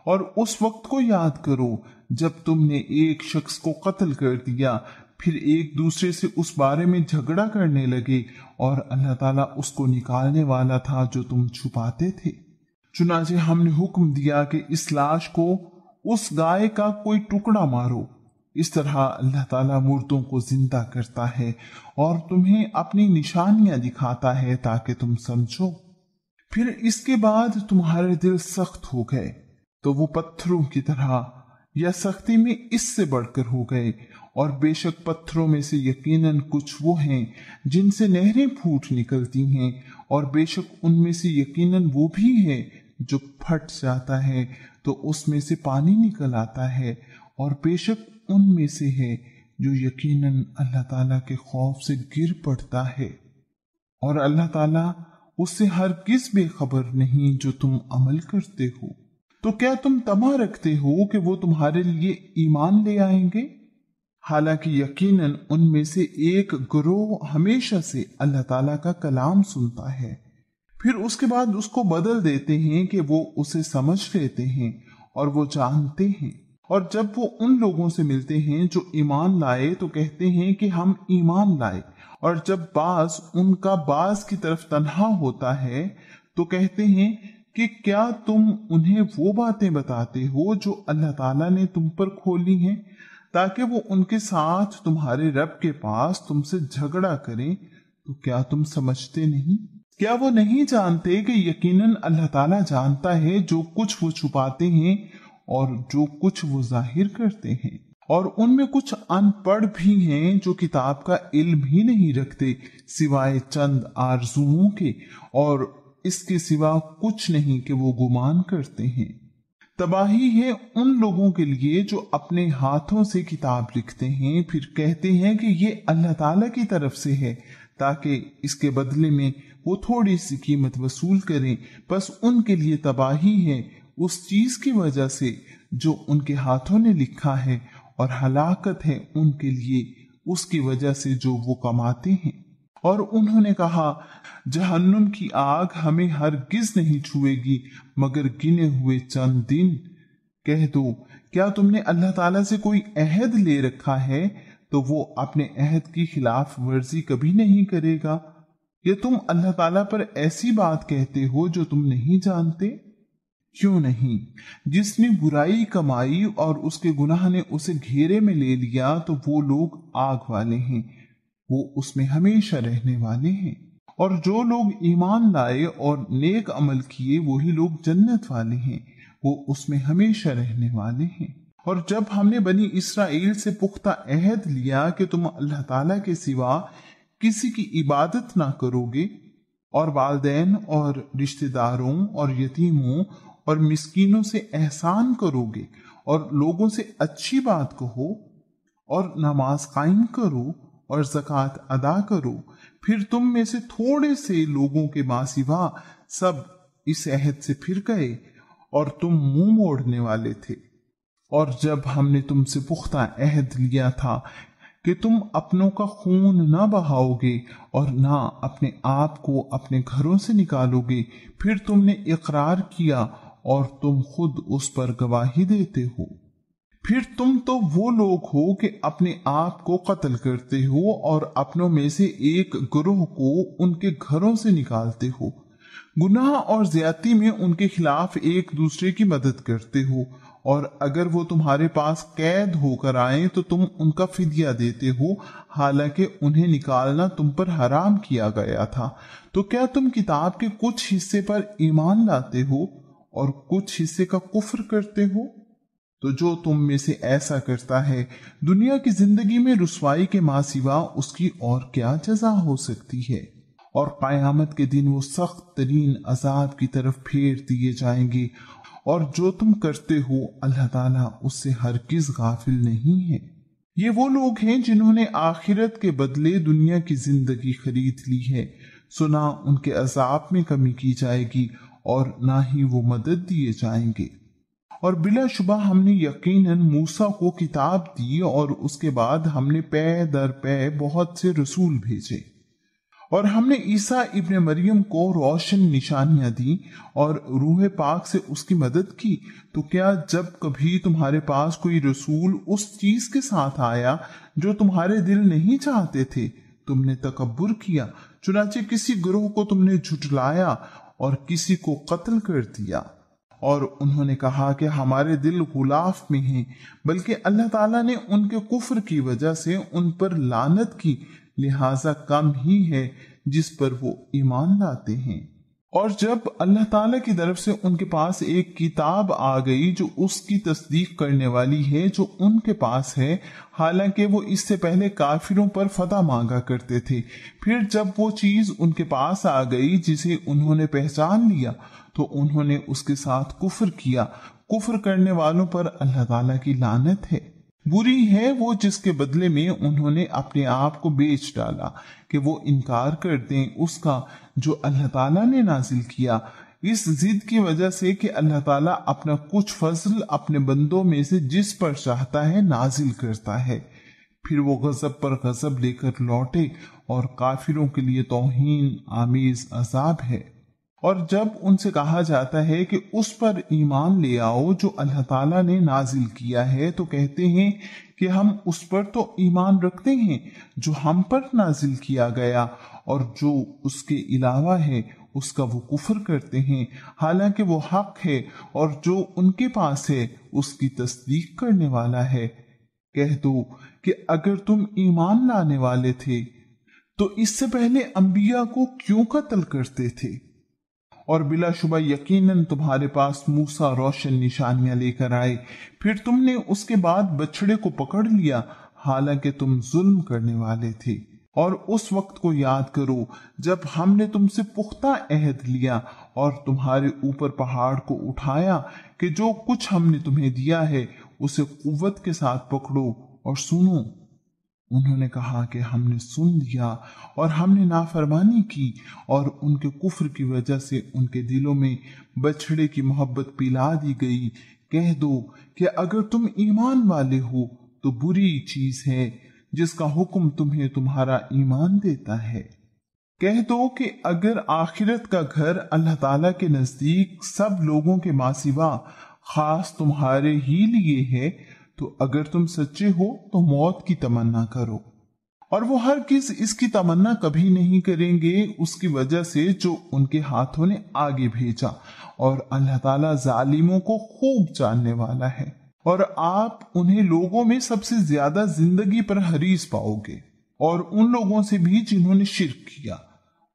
اور اس وقت کو یاد کرو جب تم نے ایک شخص کو قتل کر دیا پھر ایک دوسرے سے اس بارے میں جھگڑا کرنے لگے اور اللہ تعالیٰ اس کو نکالنے والا تھا جو تم چھپاتے تھے۔ چنانچہ ہم نے حکم دیا کہ اس لاش کو اس گائے کا کوئی ٹکڑا مارو۔ اس طرح اللہ تعالیٰ مردوں کو زندہ کرتا ہے اور تمہیں اپنی نشانیاں دکھاتا ہے تاکہ تم سمجھو۔ پھر اس کے بعد تمہارے دل سخت ہو گئے تو وہ پتھروں کی طرح یا سختی میں اس سے بڑھ کر ہو گئے، اور بے شک پتھروں میں سے یقیناً کچھ وہ ہیں جن سے نہریں پھوٹ نکلتی ہیں، اور بے شک ان میں سے یقیناً وہ بھی ہے جو پھٹ جاتا ہے تو اس میں سے پانی نکل آتا ہے، اور بے شک ان میں سے ہے جو یقیناً اللہ تعالیٰ کے خوف سے گر پڑتا ہے، اور اللہ تعالیٰ اس سے ہرگز بے خبر نہیں جو تم عمل کرتے ہو۔ تو کیا تم طمع رکھتے ہو کہ وہ تمہارے لیے ایمان لے آئیں گے؟ حالانکہ یقیناً ان میں سے ایک گروہ ہمیشہ سے اللہ تعالیٰ کا کلام سنتا ہے، پھر اس کے بعد اس کو بدل دیتے ہیں کہ وہ اسے سمجھ لیتے ہیں اور وہ جانتے ہیں، اور جب وہ ان لوگوں سے ملتے ہیں جو ایمان لائے تو کہتے ہیں کہ ہم ایمان لائے، اور جب بعض ان کا بعض کی طرف تنہا ہوتا ہے تو کہتے ہیں کہ کیا تم انہیں وہ باتیں بتاتے ہو جو اللہ تعالیٰ نے تم پر کھولی ہیں تاکہ وہ ان کے ساتھ تمہارے رب کے پاس تم سے جھگڑا کریں؟ تو کیا تم سمجھتے نہیں؟ کیا وہ نہیں جانتے کہ یقیناً اللہ تعالیٰ جانتا ہے جو کچھ وہ چھپاتے ہیں اور جو کچھ وہ ظاہر کرتے ہیں؟ اور ان میں کچھ ان پڑھ بھی ہیں جو کتاب کا علم ہی نہیں رکھتے سوائے چند آرزوؤں کے، اور اس کے سوا کچھ نہیں کہ وہ گمان کرتے ہیں۔ تباہی ہے ان لوگوں کے لیے جو اپنے ہاتھوں سے کتاب لکھتے ہیں پھر کہتے ہیں کہ یہ اللہ تعالیٰ کی طرف سے ہے تاکہ اس کے بدلے میں وہ تھوڑی سی قیمت وصول کریں، بس ان کے لیے تباہی ہے اس چیز کی وجہ سے جو ان کے ہاتھوں نے لکھا ہے، اور ہلاکت ہے ان کے لیے اس کی وجہ سے جو وہ کماتے ہیں۔ اور انہوں نے کہا جہنم کی آگ ہمیں ہرگز نہیں چھوئے گی مگر گنے ہوئے چند دن۔ کہہ دو کیا تم نے اللہ تعالیٰ سے کوئی عہد لے رکھا ہے تو وہ اپنے عہد کی خلاف ورزی کبھی نہیں کرے گا؟ یا تم اللہ تعالیٰ پر ایسی بات کہتے ہو جو تم نہیں جانتے؟ کیوں نہیں، جس نے برائی کمائی اور اس کے گناہ نے اسے گھیرے میں لے لیا تو وہ لوگ آگ والے ہیں، وہ اس میں ہمیشہ رہنے والے ہیں، اور جو لوگ ایمان لائے اور نیک عمل کیے وہی لوگ جنت والے ہیں، وہ اس میں ہمیشہ رہنے والے ہیں۔ اور جب ہم نے بنی اسرائیل سے پختہ عہد لیا کہ تم اللہ تعالیٰ کے سوا کسی کی عبادت نہ کرو گے، اور والدین اور رشتہ داروں اور یتیموں اور مسکینوں سے احسان کرو گے، اور لوگوں سے اچھی بات کہو، اور نماز قائم کرو اور زکوٰۃ ادا کرو، پھر تم میں سے تھوڑے سے لوگوں کے ماں سوا سب اس عہد سے پھر گئے اور تم منہ موڑنے والے تھے۔ اور جب ہم نے تم سے پختہ عہد لیا تھا کہ تم اپنوں کا خون نہ بہاؤ گے اور نہ اپنے آپ کو اپنے گھروں سے نکالو گے، پھر تم نے اقرار کیا اور تم خود اس پر گواہی دیتے ہو، پھر تم تو وہ لوگ ہو کہ اپنے آپ کو قتل کرتے ہو اور اپنوں میں سے ایک گروہ کو ان کے گھروں سے نکالتے ہو، گناہ اور زیادتی میں ان کے خلاف ایک دوسرے کی مدد کرتے ہو، اور اگر وہ تمہارے پاس قید ہو کر آئیں تو تم ان کا فدیہ دیتے ہو، حالانکہ انہیں نکالنا تم پر حرام کیا گیا تھا۔ تو کیا تم کتاب کے کچھ حصے پر ایمان لاتے ہو اور کچھ حصے کا کفر کرتے ہو؟ تو جو تم میں سے ایسا کرتا ہے دنیا کی زندگی میں رسوائی کے ماں سوا اس کی اور کیا جزا ہو سکتی ہے، اور قیامت کے دن وہ سخت ترین عذاب کی طرف پھیر دیے جائیں گے، اور جو تم کرتے ہو اللہ تعالیٰ اس سے ہرگز غافل نہیں ہے۔ یہ وہ لوگ ہیں جنہوں نے آخرت کے بدلے دنیا کی زندگی خرید لی ہے، سنا ان کے عذاب میں کمی کی جائے گی اور نہ ہی وہ مدد دیے جائیں گے۔ اور بلا شبہ ہم نے یقیناً موسیٰ کو کتاب دی اور اس کے بعد ہم نے پے در پے بہت سے رسول بھیجے، اور ہم نے عیسیٰ ابن مریم کو روشن نشانیاں دی اور روح پاک سے اس کی مدد کی، تو کیا جب کبھی تمہارے پاس کوئی رسول اس چیز کے ساتھ آیا جو تمہارے دل نہیں چاہتے تھے، تم نے تکبر کیا، چنانچہ کسی گروہ کو تم نے جھٹلایا اور کسی کو قتل کر دیا؟ اور انہوں نے کہا کہ ہمارے دل غلاف میں ہیں، بلکہ اللہ تعالیٰ نے ان کے کفر کی وجہ سے ان پر لعنت کی، لہذا کم ہی ہے جس پر وہ ایمان لاتے ہیں۔ اور جب اللہ تعالیٰ کی طرف سے ان کے پاس ایک کتاب آ گئی جو اس کی تصدیق کرنے والی ہے جو ان کے پاس ہے، حالانکہ وہ اس سے پہلے کافروں پر فتح مانگا کرتے تھے، پھر جب وہ چیز ان کے پاس آ گئی جسے انہوں نے پہچان لیا تو انہوں نے اس کے ساتھ کفر کیا۔ کفر کرنے والوں پر اللہ تعالیٰ کی لعنت ہے۔ بری ہے وہ جس کے بدلے میں انہوں نے اپنے آپ کو بیچ ڈالا کہ وہ انکار کر دیں اس کا جو اللہ تعالیٰ نے نازل کیا، اس ضد کی وجہ سے کہ اللہ تعالیٰ اپنا کچھ فضل اپنے بندوں میں سے جس پر چاہتا ہے نازل کرتا ہے، پھر وہ غضب پر غضب لے کر لوٹے اور کافروں کے لیے توہین آمیز عذاب ہے۔ اور جب ان سے کہا جاتا ہے کہ اس پر ایمان لے آؤ جو اللہ تعالیٰ نے نازل کیا ہے، تو کہتے ہیں کہ ہم اس پر تو ایمان رکھتے ہیں جو ہم پر نازل کیا گیا، اور جو اس کے علاوہ ہے اس کا وہ کفر کرتے ہیں، حالانکہ وہ حق ہے اور جو ان کے پاس ہے اس کی تصدیق کرنے والا ہے۔ کہہ دو کہ اگر تم ایمان لانے والے تھے تو اس سے پہلے انبیاء کو کیوں قتل کرتے تھے؟ اور بلا شبہ یقیناً تمہارے پاس موسیٰ روشن نشانیاں لے کر آئے، پھر تم نے اس کے بعد بچڑے کو پکڑ لیا حالانکہ تم ظلم کرنے والے تھے۔ اور اس وقت کو یاد کرو جب ہم نے تم سے پختہ عہد لیا اور تمہارے اوپر پہاڑ کو اٹھایا کہ جو کچھ ہم نے تمہیں دیا ہے اسے قوت کے ساتھ پکڑو اور سنو۔ انہوں نے کہا کہ ہم نے سن لیا اور ہم نے نافرمانی کی، اور ان کے کفر کی وجہ سے ان کے دلوں میں بچڑے کی محبت پلا دی گئی۔ کہہ دو کہ اگر تم ایمان والے ہو تو بری چیز ہے جس کا حکم تمہیں تمہارا ایمان دیتا ہے۔ کہہ دو کہ اگر آخرت کا گھر اللہ تعالیٰ کے نزدیک سب لوگوں کے ماں سوا خاص تمہارے ہی لیے ہے، تو اگر تم سچے ہو تو موت کی تمنا کرو، اور وہ ہرگز اس کی تمنا کبھی نہیں کریں گے اس کی وجہ سے جو ان کے ہاتھوں نے آگے بھیجا، اور اللہ تعالیٰ ظالموں کو خوب جاننے والا ہے۔ اور آپ انہیں لوگوں میں سب سے زیادہ زندگی پر حریص پاؤ گے، اور ان لوگوں سے بھی جنہوں نے شرک کیا،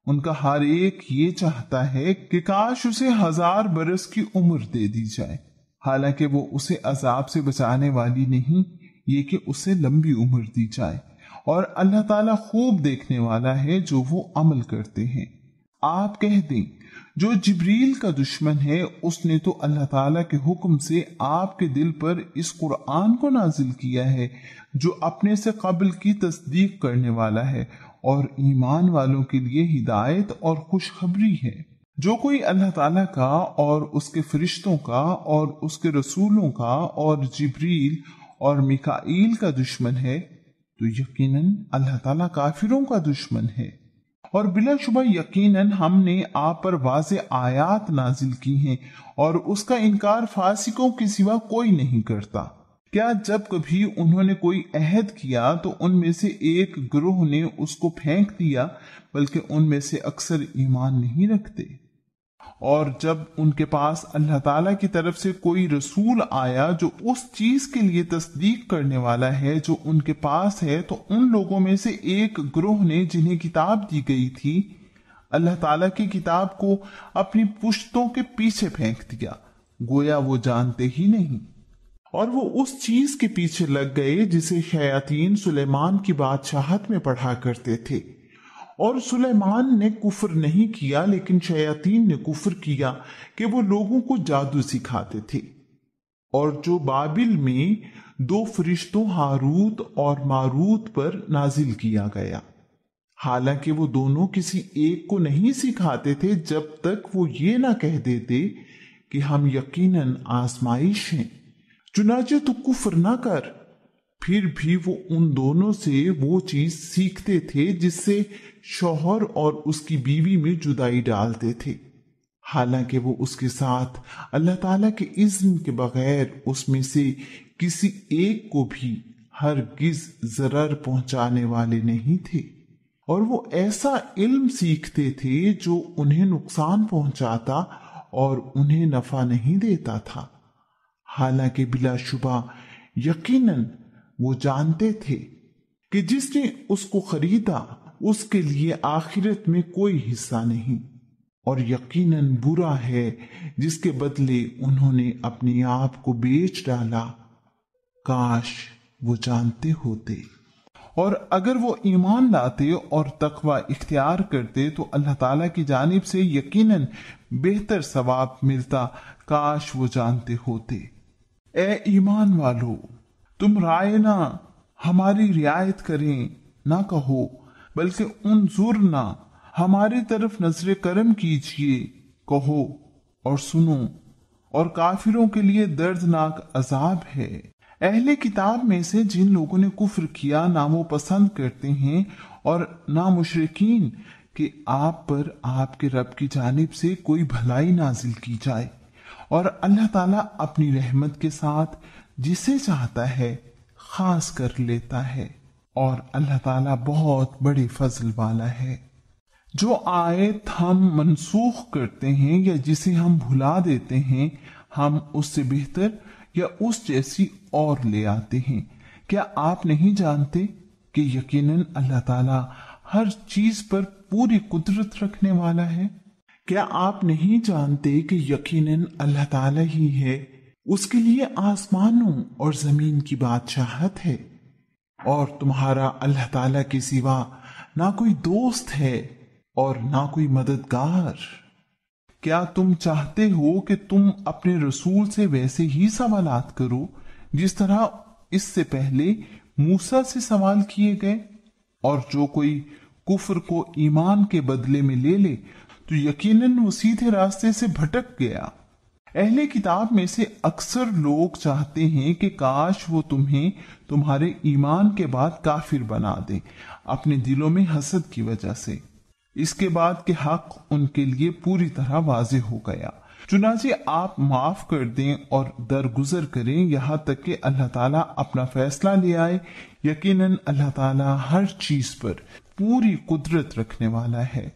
ان کا ہر ایک یہ چاہتا ہے کہ کاش اسے 1000 برس کی عمر دے دی جائے، حالانکہ وہ اسے عذاب سے بچانے والی نہیں، یہ کہ اسے لمبی عمر دی جائے، اور اللہ تعالیٰ خوب دیکھنے والا ہے جو وہ عمل کرتے ہیں۔ آپ کہہ دیں جو جبریل کا دشمن ہے اس نے تو اللہ تعالیٰ کے حکم سے آپ کے دل پر اس قرآن کو نازل کیا ہے جو اپنے سے قبل کی تصدیق کرنے والا ہے اور ایمان والوں کے لیے ہدایت اور خوشخبری ہے۔ جو کوئی اللہ تعالیٰ کا اور اس کے فرشتوں کا اور اس کے رسولوں کا اور جبریل اور میکائیل کا دشمن ہے تو یقیناً اللہ تعالیٰ کافروں کا دشمن ہے۔ اور بلا شبہ یقیناً ہم نے آپ پر واضح آیات نازل کی ہیں اور اس کا انکار فاسقوں کے سوا کوئی نہیں کرتا۔ کیا جب کبھی انہوں نے کوئی عہد کیا تو ان میں سے ایک گروہ نے اس کو پھینک دیا، بلکہ ان میں سے اکثر ایمان نہیں رکھتے۔ اور جب ان کے پاس اللہ تعالیٰ کی طرف سے کوئی رسول آیا جو اس چیز کے لیے تصدیق کرنے والا ہے جو ان کے پاس ہے، تو ان لوگوں میں سے ایک گروہ نے جنہیں کتاب دی گئی تھی اللہ تعالیٰ کی کتاب کو اپنی پشتوں کے پیچھے پھینک دیا، گویا وہ جانتے ہی نہیں، اور وہ اس چیز کے پیچھے لگ گئے جسے شیاطین سلیمان کی بادشاہت میں پڑھا کرتے تھے۔ اور سلیمان نے کفر نہیں کیا لیکن شیاطین نے کفر کیا کہ وہ لوگوں کو جادو سکھاتے تھے۔ اور جو بابل میں 2 فرشتوں ہاروت اور ماروت پر نازل کیا گیا، حالانکہ وہ دونوں کسی ایک کو نہیں سکھاتے تھے جب تک وہ یہ نہ کہہ دیتے کہ ہم یقیناً آزمائش ہیں، چنانچہ تو کفر نہ کر۔ پھر بھی وہ ان دونوں سے وہ چیز سیکھتے تھے جس سے شوہر اور اس کی بیوی میں جدائی ڈالتے تھے، حالانکہ وہ اس کے ساتھ اللہ تعالیٰ کے اذن کے بغیر اس میں سے کسی ایک کو بھی ہرگز ضرر پہنچانے والے نہیں تھے، اور وہ ایسا علم سیکھتے تھے جو انہیں نقصان پہنچاتا اور انہیں نفع نہیں دیتا تھا، حالانکہ بلا شبہ یقیناً وہ جانتے تھے کہ جس نے اس کو خریدا اس کے لیے آخرت میں کوئی حصہ نہیں، اور یقیناً برا ہے جس کے بدلے انہوں نے اپنے آپ کو بیچ ڈالا، کاش وہ جانتے ہوتے۔ اور اگر وہ ایمان لاتے اور تقوی اختیار کرتے تو اللہ تعالیٰ کی جانب سے یقیناً بہتر ثواب ملتا، کاش وہ جانتے ہوتے۔ اے ایمان والو، تم رائے نہ ہماری رعایت کریں نہ کہو، بلکہ انظرنا ہماری طرف نظر کرم کیجئے کہو اور سنو، اور کافروں کے لیے دردناک عذاب ہے۔ اہل کتاب میں سے جن لوگوں نے کفر کیا نہ وہ پسند کرتے ہیں اور نہ مشرکین کہ آپ پر آپ کے رب کی جانب سے کوئی بھلائی نازل کی جائے، اور اللہ تعالیٰ اپنی رحمت کے ساتھ جسے چاہتا ہے خاص کر لیتا ہے، اور اللہ تعالیٰ بہت بڑے فضل والا ہے۔ جو آیت ہم منسوخ کرتے ہیں یا جسے ہم بھلا دیتے ہیں، ہم اس سے بہتر یا اس جیسی اور لے آتے ہیں۔ کیا آپ نہیں جانتے کہ یقیناً اللہ تعالیٰ ہر چیز پر پوری قدرت رکھنے والا ہے؟ کیا آپ نہیں جانتے کہ یقیناً اللہ تعالیٰ ہی ہے، اس کے لیے آسمانوں اور زمین کی بادشاہت ہے، اور تمہارا اللہ تعالیٰ کے سوا نہ کوئی دوست ہے اور نہ کوئی مددگار۔ کیا تم چاہتے ہو کہ تم اپنے رسول سے ویسے ہی سوالات کرو جس طرح اس سے پہلے موسیٰ سے سوال کیے گئے؟ اور جو کوئی کفر کو ایمان کے بدلے میں لے لے تو یقیناً وہ سیدھے راستے سے بھٹک گیا۔ اہل کتاب میں سے اکثر لوگ چاہتے ہیں کہ کاش وہ تمہیں تمہارے ایمان کے بعد کافر بنا دے، اپنے دلوں میں حسد کی وجہ سے، اس کے بعد کہ حق ان کے لیے پوری طرح واضح ہو گیا۔ چنانچہ آپ معاف کر دیں اور درگزر کریں یہاں تک کہ اللہ تعالیٰ اپنا فیصلہ لے آئے۔ یقیناً اللہ تعالیٰ ہر چیز پر پوری قدرت رکھنے والا ہے۔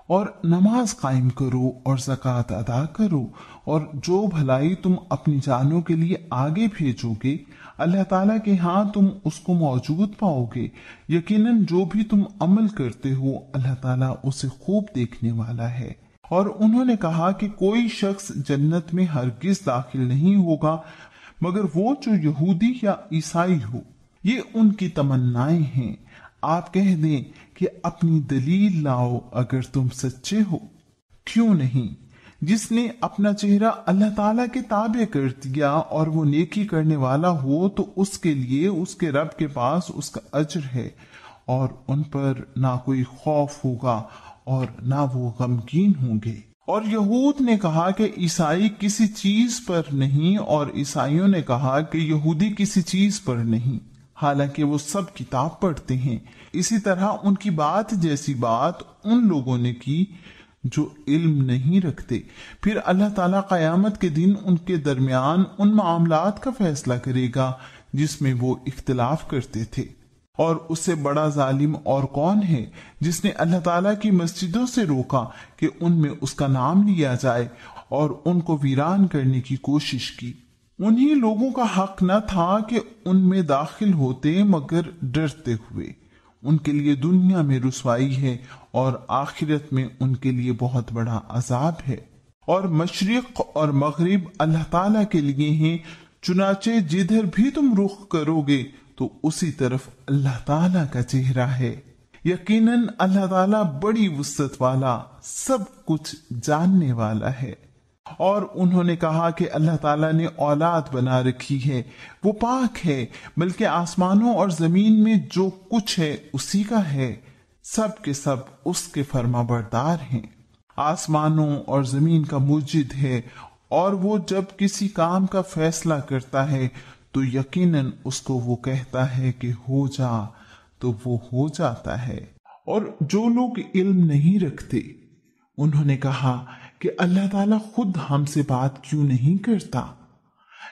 اور نماز قائم کرو اور زکوٰۃ ادا کرو، اور جو بھلائی تم اپنی جانوں کے لیے آگے بھیجو گے اللہ تعالیٰ کے ہاں تم اس کو موجود پاؤ گے۔ یقیناً جو بھی تم عمل کرتے ہو اللہ تعالیٰ اسے خوب دیکھنے والا ہے۔ اور انہوں نے کہا کہ کوئی شخص جنت میں ہرگز داخل نہیں ہوگا مگر وہ جو یہودی یا عیسائی ہو، یہ ان کی تمنائیں ہیں۔ آپ کہہ دیں کہ اپنی دلیل لاؤ اگر تم سچے ہو۔ کیوں نہیں؟ جس نے اپنا چہرہ اللہ تعالیٰ کے تابع کر دیا اور وہ نیکی کرنے والا ہو تو اس کے لیے اس کے رب کے پاس اس کا اجر ہے، اور ان پر نہ کوئی خوف ہوگا اور نہ وہ غمگین ہوں گے۔ اور یہود نے کہا کہ عیسائی کسی چیز پر نہیں، اور عیسائیوں نے کہا کہ یہودی کسی چیز پر نہیں، حالانکہ وہ سب کتاب پڑھتے ہیں۔ اسی طرح ان کی بات جیسی بات ان لوگوں نے کی جو علم نہیں رکھتے۔ پھر اللہ تعالیٰ قیامت کے دن ان کے درمیان ان معاملات کا فیصلہ کرے گا جس میں وہ اختلاف کرتے تھے۔ اور اس سے بڑا ظالم اور کون ہے جس نے اللہ تعالیٰ کی مسجدوں سے روکا کہ ان میں اس کا نام لیا جائے اور ان کو ویران کرنے کی کوشش کی۔ انہی لوگوں کا حق نہ تھا کہ ان میں داخل ہوتے مگر ڈرتے ہوئے۔ ان کے لیے دنیا میں رسوائی ہے اور آخرت میں ان کے لیے بہت بڑا عذاب ہے۔ اور مشرق اور مغرب اللہ تعالیٰ کے لیے ہیں، چنانچہ جدھر بھی تم رخ کرو گے تو اسی طرف اللہ تعالیٰ کا چہرہ ہے۔ یقیناً اللہ تعالیٰ بڑی وسعت والا، سب کچھ جاننے والا ہے۔ اور انہوں نے کہا کہ اللہ تعالیٰ نے اولاد بنا رکھی ہے، وہ پاک ہے، بلکہ آسمانوں اور زمین میں جو کچھ ہے اسی کا ہے، سب کے سب اس کے فرما بردار ہیں۔ آسمانوں اور زمین کا مجید ہے، اور وہ جب کسی کام کا فیصلہ کرتا ہے تو یقیناً اس کو وہ کہتا ہے کہ ہو جا تو وہ ہو جاتا ہے۔ اور جو لوگ علم نہیں رکھتے انہوں نے کہا کہ اللہ تعالیٰ خود ہم سے بات کیوں نہیں کرتا،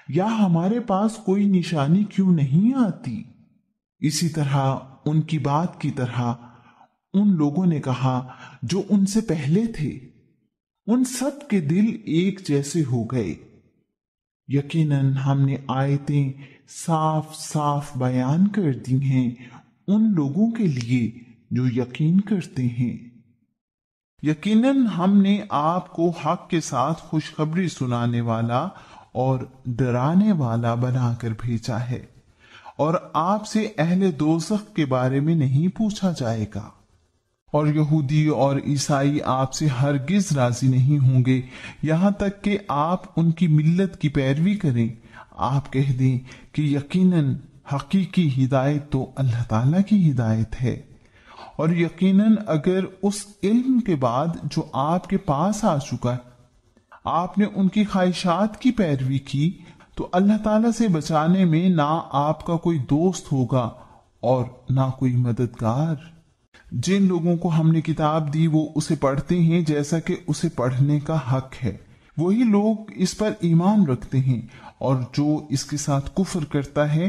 یا ہمارے پاس کوئی نشانی کیوں نہیں آتی۔ اسی طرح ان کی بات کی طرح ان لوگوں نے کہا جو ان سے پہلے تھے، ان سب کے دل ایک جیسے ہو گئے۔ یقیناً ہم نے آیتیں صاف صاف بیان کر دی ہیں ان لوگوں کے لیے جو یقین کرتے ہیں۔ یقیناً ہم نے آپ کو حق کے ساتھ خوشخبری سنانے والا اور ڈرانے والا بنا کر بھیجا ہے، اور آپ سے اہل دوزخ کے بارے میں نہیں پوچھا جائے گا، اور یہودی اور عیسائی آپ سے ہرگز راضی نہیں ہوں گے یہاں تک کہ آپ ان کی ملت کی پیروی کریں۔ آپ کہہ دیں کہ یقیناً حقیقی ہدایت تو اللہ تعالیٰ کی ہدایت ہے، اور یقیناً اگر اس علم کے بعد جو آپ کے پاس آ چکا ہے آپ نے ان کی خواہشات کی پیروی کی تو اللہ تعالیٰ سے بچانے میں نہ آپ کا کوئی دوست ہوگا اور نہ کوئی مددگار۔ جن لوگوں کو ہم نے کتاب دی وہ اسے پڑھتے ہیں جیسا کہ اسے پڑھنے کا حق ہے، وہی لوگ اس پر ایمان رکھتے ہیں، اور جو اس کے ساتھ کفر کرتا ہے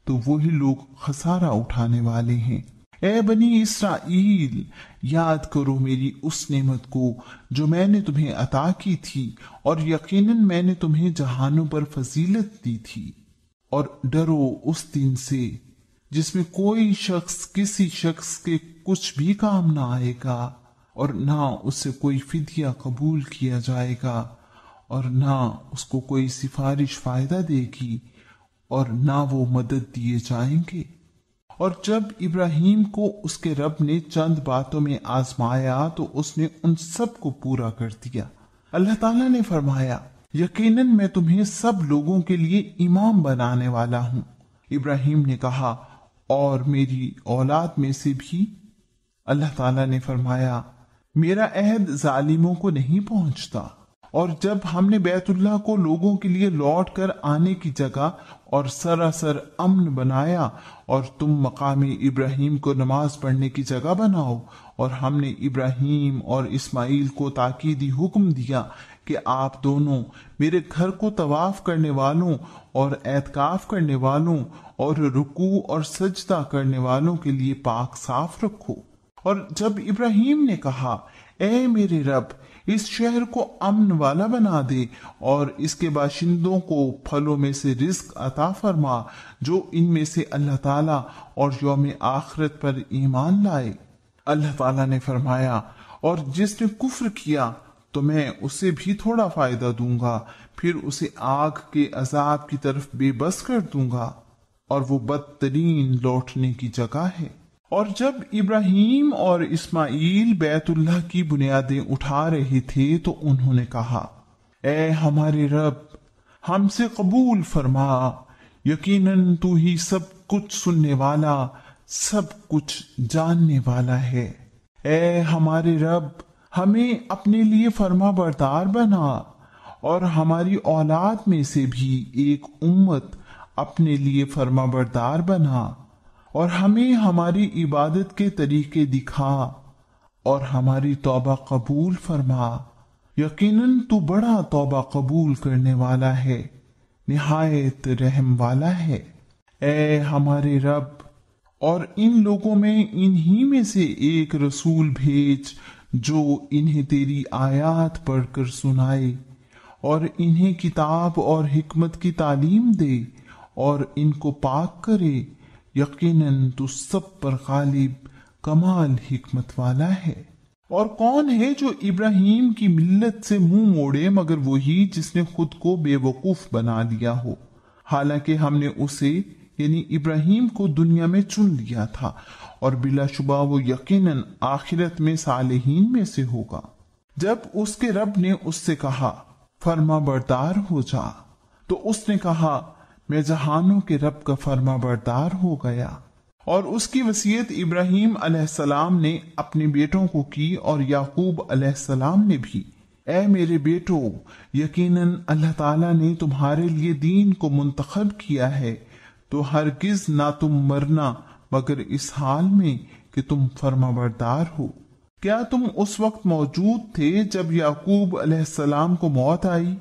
تو وہی لوگ خسارہ اٹھانے والے ہیں۔ اے بنی اسرائیل، یاد کرو میری اس نعمت کو جو میں نے تمہیں عطا کی تھی، اور یقیناً میں نے تمہیں جہانوں پر فضیلت دی تھی، اور ڈرو اس دن سے جس میں کوئی شخص کسی شخص کے کچھ بھی کام نہ آئے گا، اور نہ اس سے کوئی فدیہ قبول کیا جائے گا، اور نہ اس کو کوئی سفارش فائدہ دے گی، اور نہ وہ مدد دیے جائیں گے۔ اور جب ابراہیم کو اس کے رب نے چند باتوں میں آزمایا تو اس نے ان سب کو پورا کر دیا۔ اللہ تعالیٰ نے فرمایا، یقیناً میں تمہیں سب لوگوں کے لیے امام بنانے والا ہوں۔ ابراہیم نے کہا، اور میری اولاد میں سے بھی؟ اللہ تعالیٰ نے فرمایا، میرا عہد ظالموں کو نہیں پہنچتا۔ اور جب ہم نے بیت اللہ کو لوگوں کے لیے لوٹ کر آنے کی جگہ اور سراسر امن بنایا، اور تم مقام ابراہیم کو نماز پڑھنے کی جگہ بناؤ، اور ہم نے ابراہیم اور اسماعیل کو تاکیدی حکم دیا کہ آپ دونوں میرے گھر کو طواف کرنے والوں اور اعتکاف کرنے والوں اور رکوع اور سجدہ کرنے والوں کے لیے پاک صاف رکھو۔ اور جب ابراہیم نے کہا، اے میرے رب، اس شہر کو امن والا بنا دے اور اس کے باشندوں کو پھلوں میں سے رزق عطا فرما جو ان میں سے اللہ تعالیٰ اور یوم آخرت پر ایمان لائے، اللہ تعالیٰ نے فرمایا، اور جس نے کفر کیا تو میں اسے بھی تھوڑا فائدہ دوں گا، پھر اسے آگ کے عذاب کی طرف بے بس کر دوں گا، اور وہ بدترین لوٹنے کی جگہ ہے۔ اور جب ابراہیم اور اسماعیل بیت اللہ کی بنیادیں اٹھا رہے تھے تو انہوں نے کہا، اے ہمارے رب، ہم سے قبول فرما، یقیناً تو ہی سب کچھ سننے والا، سب کچھ جاننے والا ہے۔ اے ہمارے رب، ہمیں اپنے لیے فرما بردار بنا، اور ہماری اولاد میں سے بھی ایک امت اپنے لیے فرما بردار بنا، اور ہمیں ہماری عبادت کے طریقے دکھا، اور ہماری توبہ قبول فرما، یقیناً تو بڑا توبہ قبول کرنے والا ہے، نہایت رحم والا ہے۔ اے ہمارے رب، اور ان لوگوں میں انہی میں سے ایک رسول بھیج جو انہیں تیری آیات پڑھ کر سنائے، اور انہیں کتاب اور حکمت کی تعلیم دے، اور ان کو پاک کرے، یقیناً تو سب پر غالب کمال حکمت والا ہے۔ اور کون ہے جو ابراہیم کی ملت سے منہ موڑے مگر وہی جس نے خود کو بے وقوف بنا لیا ہو، حالانکہ ہم نے اسے یعنی ابراہیم کو دنیا میں چن لیا تھا، اور بلا شبہ وہ یقیناً آخرت میں صالحین میں سے ہوگا۔ جب اس کے رب نے اس سے کہا، فرما بردار ہو جا، تو اس نے کہا، میں جہانوں کے رب کا فرما بردار ہو گیا۔ اور اس کی وصیت ابراہیم علیہ السلام نے اپنے بیٹوں کو کی، اور یعقوب علیہ السلام نے بھی۔ اے میرے بیٹو، یقیناً اللہ تعالیٰ نے تمہارے لیے دین کو منتخب کیا ہے، تو ہرگز نہ تم مرنا مگر اس حال میں کہ تم فرما بردار ہو۔ کیا تم اس وقت موجود تھے جب یعقوب علیہ السلام کو موت آئی،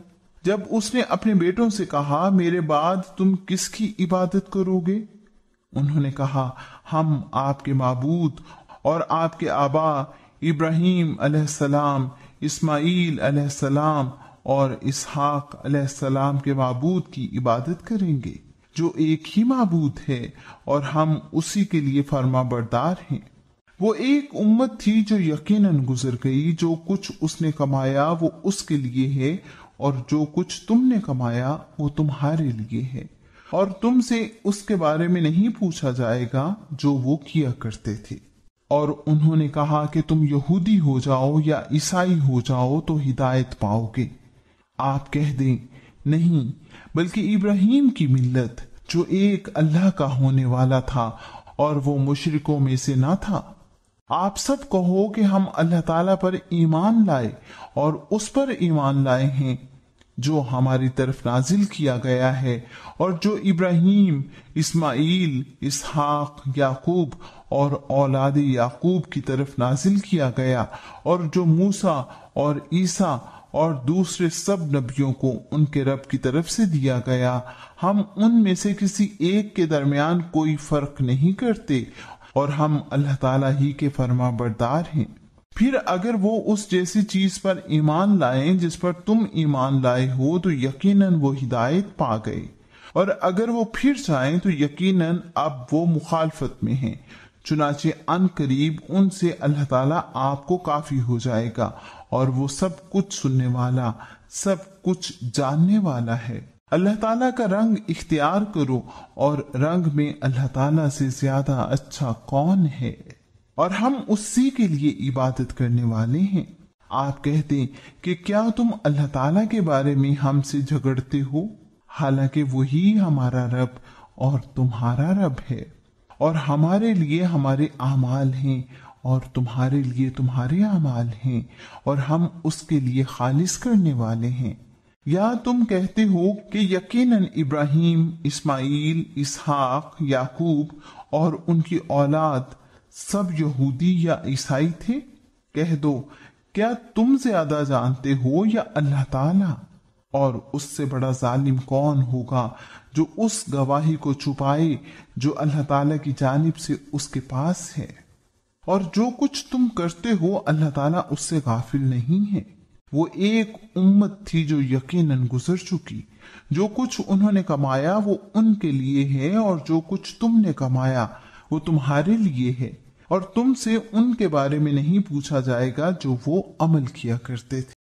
جب اس نے اپنے بیٹوں سے کہا میرے بعد تم کس کی عبادت کرو گے؟ انہوں نے کہا ہم آپ کے معبود اور آپ کے آبا ابراہیم علیہ السلام، اسماعیل علیہ السلام اور اسحاق علیہ السلام کے معبود کی عبادت کریں گے، جو ایک ہی معبود ہے اور ہم اسی کے لیے فرما بردار ہیں۔ وہ ایک امت تھی جو یقیناً گزر گئی، جو کچھ اس نے کمایا وہ اس کے لیے ہے، اور جو کچھ تم نے کمایا وہ تمہارے لیے ہے، اور تم سے اس کے بارے میں نہیں پوچھا جائے گا جو وہ کیا کرتے تھے۔ اور انہوں نے کہا کہ تم یہودی ہو جاؤ یا عیسائی ہو جاؤ تو ہدایت پاؤ گے۔ آپ کہہ دیں نہیں، بلکہ ابراہیم کی ملت، جو ایک اللہ کا ہونے والا تھا اور وہ مشرکوں میں سے نہ تھا۔ آپ سب کہو کہ ہم اللہ تعالیٰ پر ایمان لائے اور اس پر ایمان لائے ہیں جو ہماری طرف نازل کیا گیا ہے، اور جو ابراہیم، اسماعیل، اسحاق، یعقوب اور اولاد یعقوب کی طرف نازل کیا گیا، اور جو موسیٰ اور عیسیٰ اور دوسرے سب نبیوں کو ان کے رب کی طرف سے دیا گیا۔ ہم ان میں سے کسی ایک کے درمیان کوئی فرق نہیں کرتے، اور ہم اللہ تعالیٰ ہی کے فرما بردار ہیں۔ پھر اگر وہ اس جیسی چیز پر ایمان لائیں جس پر تم ایمان لائے ہو تو یقیناً وہ ہدایت پا گئے، اور اگر وہ پھر جائیں تو یقیناً اب وہ مخالفت میں ہیں۔ چنانچہ ان قریب ان سے اللہ تعالیٰ آپ کو کافی ہو جائے گا، اور وہ سب کچھ سننے والا، سب کچھ جاننے والا ہے۔ اللہ تعالیٰ کا رنگ اختیار کرو، اور رنگ میں اللہ تعالیٰ سے زیادہ اچھا کون ہے؟ اور ہم اسی کے لیے عبادت کرنے والے ہیں۔ آپ کہتے کہ کیا تم اللہ تعالیٰ کے بارے میں ہم سے جھگڑتے ہو، حالانکہ وہی ہمارا رب اور تمہارا رب ہے، اور ہمارے لیے ہمارے اعمال ہیں اور تمہارے لیے تمہارے اعمال ہیں، اور ہم اس کے لیے خالص کرنے والے ہیں۔ یا تم کہتے ہو کہ یقیناً ابراہیم، اسماعیل، اسحاق، یعقوب اور ان کی اولاد سب یہودی یا عیسائی تھے؟ کہہ دو کیا تم زیادہ جانتے ہو یا اللہ تعالیٰ؟ اور اس سے بڑا ظالم کون ہوگا جو اس گواہی کو چھپائے جو اللہ تعالیٰ کی جانب سے اس کے پاس ہے؟ اور جو کچھ تم کرتے ہو اللہ تعالیٰ اس سے غافل نہیں ہے۔ وہ ایک امت تھی جو یقیناً گزر چکی، جو کچھ انہوں نے کمایا وہ ان کے لیے ہے، اور جو کچھ تم نے کمایا وہ تمہارے لیے ہے، اور تم سے ان کے بارے میں نہیں پوچھا جائے گا جو وہ عمل کیا کرتے تھے۔